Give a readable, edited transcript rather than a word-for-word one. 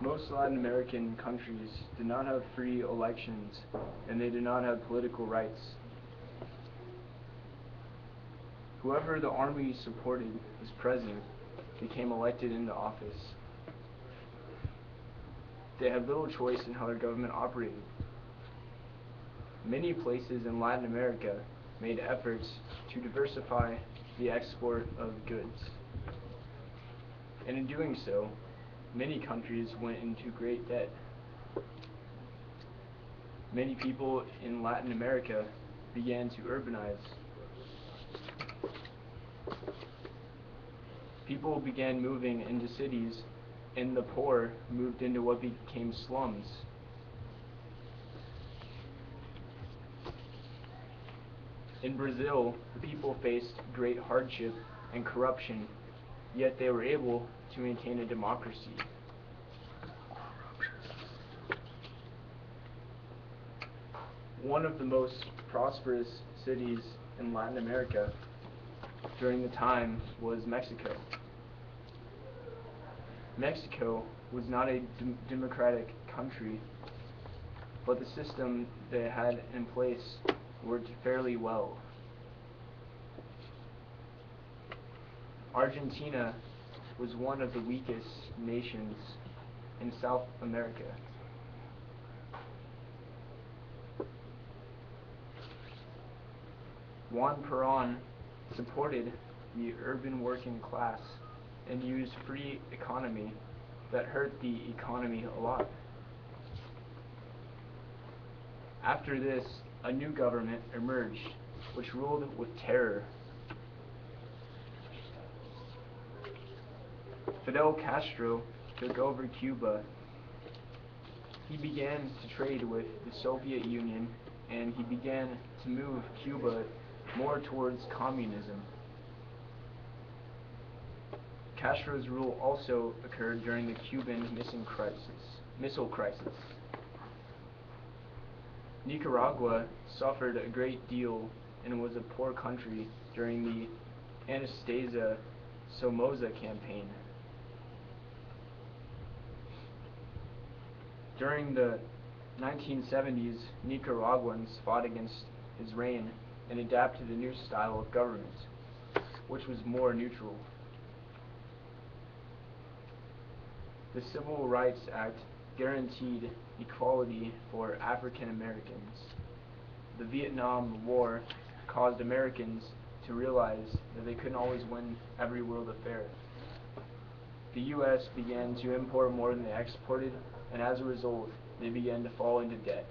Most Latin American countries did not have free elections, and they did not have political rights. Whoever the army supported as president became elected into office. They had little choice in how their government operated. Many places in Latin America made efforts to diversify the export of goods. And in doing so, many countries went into great debt. Many people in Latin America began to urbanize. People began moving into cities, and the poor moved into what became slums. In Brazil, the people faced great hardship and corruption, yet they were able to maintain a democracy. One of the most prosperous cities in Latin America during the time was Mexico. Mexico was not a democratic country, but the system they had in place worked fairly well. Argentina was one of the weakest nations in South America. Juan Perón supported the urban working class and used free economy that hurt the economy a lot. After this, a new government emerged, which ruled with terror. Fidel Castro took over Cuba. He began to trade with the Soviet Union, and he began to move Cuba more towards communism. Castro's rule also occurred during the Cuban Missile Crisis. Nicaragua suffered a great deal and was a poor country during the Anastasio Somoza campaign. During the 1970s, Nicaraguans fought against his reign and adapted a new style of government, which was more neutral. The Civil Rights Act guaranteed equality for African Americans. The Vietnam War caused Americans to realize that they couldn't always win every world affair. The U.S. began to import more than they exported, and as a result, they began to fall into debt.